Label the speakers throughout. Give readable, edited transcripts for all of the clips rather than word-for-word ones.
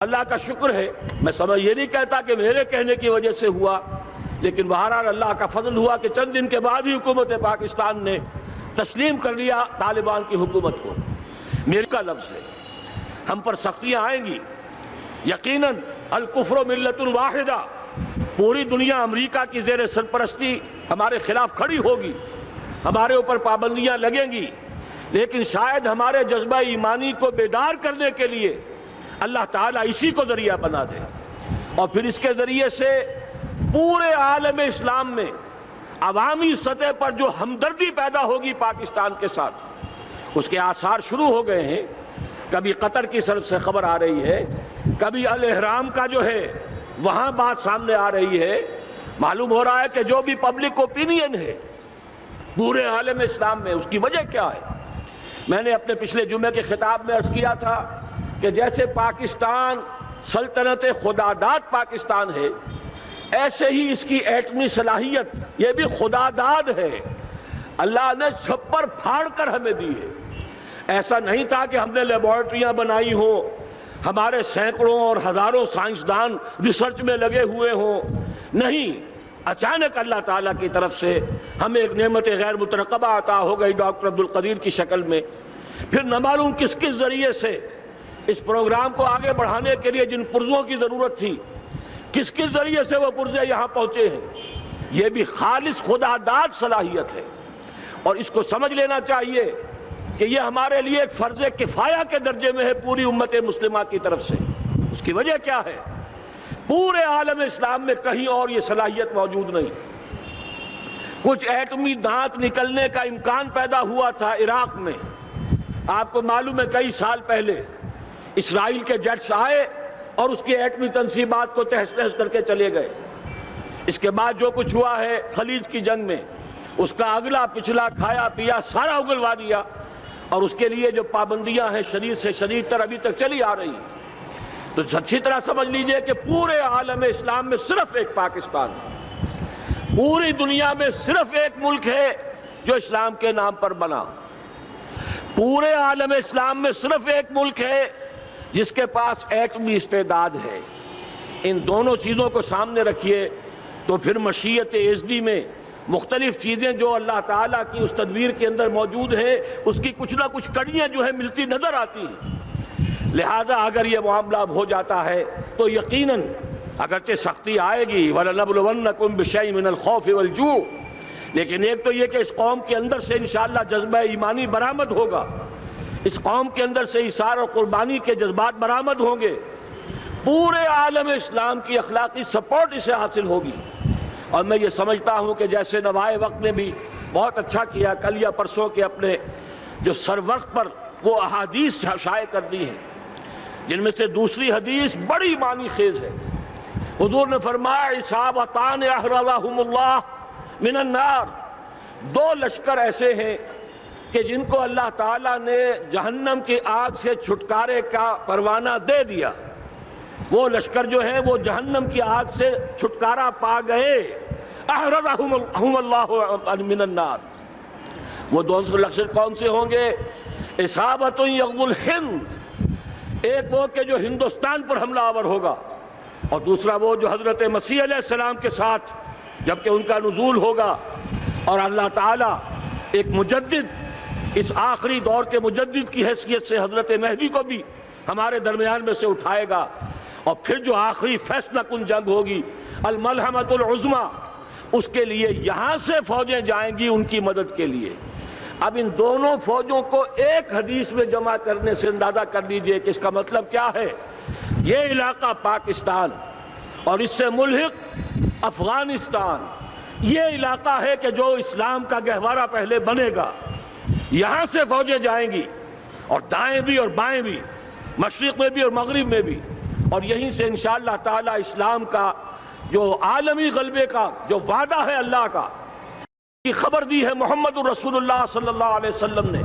Speaker 1: اللہ کا شکر ہے، میں یہ نہیں کہتا کہ میرے کہنے کی وجہ سے ہوا، لیکن بہرحال اللہ کا فضل ہوا کہ چند دن کے بعد ہی حکومت پاکستان نے تسلیم کر لیا طالبان کی حکومت کو۔ میرے کا لفظ ہے، ہم پر سختیاں آئیں گی یقیناً۔ الکفر ملت واحدہ، پوری دنیا امریکہ کی زیر سرپرستی ہمارے خلاف کھڑی ہوگی، ہمارے اوپر پابندیاں لگیں گی، لیکن شاید ہمارے جذبہ ایمانی کو بیدار کرنے کے لیے اللہ تعالیٰ اسی کو ذریعہ بنا دے، اور پھر اس کے ذریعے سے پورے عالم اسلام میں عوامی سطح پر جو ہمدردی پیدا ہوگی پاکستان کے ساتھ، اس کے آثار شروع ہو گئے ہیں۔ کبھی قطر کی طرف سے خبر آ رہی ہے، کبھی الاحرام کا جو ہے وہاں بات سامنے آ رہی ہے۔ معلوم ہو رہا ہے کہ جو بھی پبلک اوپینین ہے پورے عالم اسلام میں، اس کی وجہ کیا ہے؟ میں نے اپنے پچھلے جمعے کے خطاب میں عرض کیا تھا کہ جیسے پاکستان سلطنت خداداد پاکستان ہے، ایسے ہی اس کی ایٹمی صلاحیت یہ بھی خداداد ہے، اللہ نے چھپر پھاڑ کر ہمیں دی ہے۔ ایسا نہیں تھا کہ ہم نے لیبارٹریاں بنائی ہوں، ہمارے سینکڑوں اور ہزاروں سائنسدان ریسرچ میں لگے ہوئے ہوں، نہیں، اچانک اللہ تعالیٰ کی طرف سے ہمیں ایک نعمت غیر مترقبہ عطا ہو گئی ڈاکٹر عبدالقدیر کی شکل میں۔ پھر نہ معلوم کس کس ذریعے سے اس پروگرام کو آگے بڑھانے کے لیے جن پرزوں کی ضرورت تھی، کس کس ذریعے سے وہ پرزے یہاں پہنچے ہیں۔ یہ بھی خالص خداداد صلاحیت ہے، اور اس کو سمجھ لینا چاہیے کہ یہ ہمارے لیے ایک فرض کفایہ کے درجے میں ہے پوری امت مسلمہ کی طرف سے۔ اس کی وجہ کیا ہے؟ پورے عالم اسلام میں کہیں اور یہ صلاحیت موجود نہیں۔ کچھ ایٹمی دانت نکلنے کا امکان پیدا ہوا تھا عراق میں، آپ کو معلوم ہے کئی سال پہلے اسرائیل کے جیٹس آئے اور اس کی ایٹمی تنصیبات کو تہس نہس کر کے چلے گئے۔ اس کے بعد جو کچھ ہوا ہے خلیج کی جنگ میں، اس کا اگلا پچھلا کھایا پیا سارا اگلوا دیا، اور اس کے لیے جو پابندیاں ہیں شدید سے شدید تر ابھی تک چلی آ رہی ہیں۔ تو اچھی طرح سمجھ لیجئے کہ پورے عالم اسلام میں صرف ایک پاکستان ہے، پوری دنیا میں صرف ایک ملک ہے جو اسلام کے نام پر بنا، پورے عالم اسلام میں صرف ایک ملک ہے جس کے پاس ایٹمی استعداد ہے۔ ان دونوں چیزوں کو سامنے رکھیے تو پھر مشیت ازدی میں مختلف چیزیں جو اللہ تعالیٰ کی اس تدبیر کے اندر موجود ہیں، اس کی کچھ نہ کچھ کڑیاں جو ہیں ملتی نظر آتی ہیں۔ لہذا اگر یہ معاملہ ہو جاتا ہے تو یقیناً اگرچہ سختی آئے گی، وَلَنَبْلُوَنَّكُمْ بِشَيْءٍ مِّنَ الْخَوْفِ وَالْجُوعِ، لیکن ایک تو یہ کہ اس قوم کے اندر سے انشاءاللہ جذبہ ایمانی برآمد ہوگا، اس قوم کے اندر سے ایثار اور قربانی کے جذبات برآمد ہوں گے، پورے عالم اسلام کی اخلاقی سپورٹ اسے حاصل ہوگی۔ اور میں یہ سمجھتا ہوں کہ جیسے نوائے وقت نے بھی بہت اچھا کیا، کل یا پرسوں کے اپنے جو سر وقت پر وہ احادیث شائع کر دی ہیں، جن میں سے دوسری حدیث بڑی معنی خیز ہے۔ حضور نے فرمایا اصابتان احرزہم اللہ من النار، دو لشکر ایسے ہیں کہ جن کو اللہ تعالیٰ نے جہنم کی آگ سے چھٹکارے کا پروانہ دے دیا۔ وہ لشکر جو ہیں وہ جہنم کی آگ سے چھٹکارا پا گئے، احرزہم اللہ من النار۔ وہ دونوں لشکر کون سے ہوں گے؟ اصابت یغزو الہند، ایک وہ کہ جو ہندوستان پر حملہ آور ہوگا، اور دوسرا وہ جو حضرت مسیح علیہ السلام کے ساتھ جبکہ ان کا نزول ہوگا، اور اللہ تعالیٰ ایک مجدد، اس آخری دور کے مجدد کی حیثیت سے حضرت مہدی کو بھی ہمارے درمیان میں سے اٹھائے گا، اور پھر جو آخری فیصلہ کن جنگ ہوگی الملحمۃ العظمیٰ، اس کے لیے یہاں سے فوجیں جائیں گی ان کی مدد کے لیے۔ اب ان دونوں فوجوں کو ایک حدیث میں جمع کرنے سے اندازہ کر لیجئے کہ اس کا مطلب کیا ہے۔ یہ علاقہ پاکستان اور اس سے ملحق افغانستان، یہ علاقہ ہے کہ جو اسلام کا گہوارہ پہلے بنے گا، یہاں سے فوجیں جائیں گی، اور دائیں بھی اور بائیں بھی، مشرق میں بھی اور مغرب میں بھی، اور یہیں سے انشاءاللہ تعالی اسلام کا جو عالمی غلبے کا جو وعدہ ہے اللہ کا، کی خبر دی ہے محمد رسول اللہ صلی اللہ علیہ وسلم نے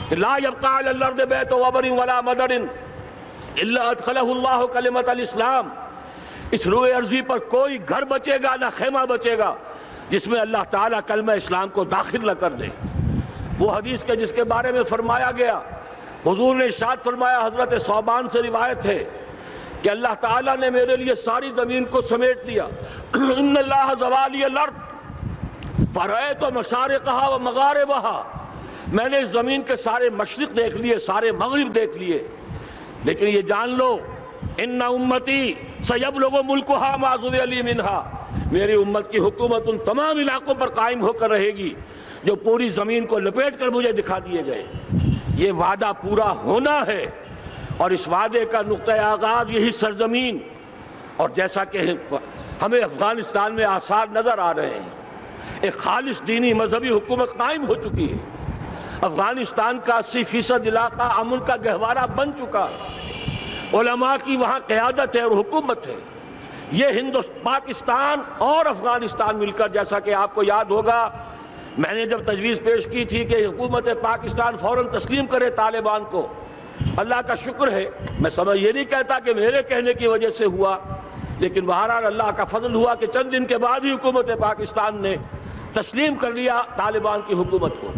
Speaker 1: کہ لا یبقى علی الارض بیت وبر ولا مدر الا ادخلہ اللہ کلمۃ الاسلام، اس روئے ارضی پر کوئی گھر بچے گا نہ خیمہ بچے گا جس میں اللہ تعالیٰ کلمہ اسلام کو داخل نہ کر دے۔ وہ حدیث کے جس کے بارے میں فرمایا گیا، حضور نے ارشاد فرمایا، حضرت ثوبان سے روایت ہے کہ اللہ تعالیٰ نے میرے لیے ساری زمین کو سمیٹ لیا. ان اللہ زوالی الارض فرأیت مشارقها و مغاربها، میں نے اس زمین کے سارے مشرق دیکھ لیے، سارے مغرب دیکھ لیے، لیکن یہ جان لو ان امتی سیبلغ ملکها ما ذوی لی منها، میری امت کی حکومت ان تمام علاقوں پر قائم ہو کر رہے گی جو پوری زمین کو لپیٹ کر مجھے دکھا دیے گئے. یہ وعدہ پورا ہونا ہے، اور اس وعدے کا نقطۂ آغاز یہی سرزمین، اور جیسا کہ ہمیں افغانستان میں آثار نظر آ رہے ہیں، ایک خالص دینی مذہبی حکومت قائم ہو چکی ہے. افغانستان کا 80% علاقہ امن کا گہوارہ بن چکا ہے، علماء کی وہاں قیادت ہے اور حکومت ہے. یہ پاکستان اور افغانستان مل کر، جیسا کہ آپ کو یاد ہوگا میں نے جب تجویز پیش کی تھی کہ حکومت پاکستان فوراً تسلیم کرے طالبان کو، اللہ کا شکر ہے، میں یہ نہیں کہتا کہ میرے کہنے کی وجہ سے ہوا، لیکن بہرحال اللہ کا فضل ہوا کہ چند دن کے بعد ہی حکومت پاکستان نے تسلیم کر لیا طالبان کی حکومت کو.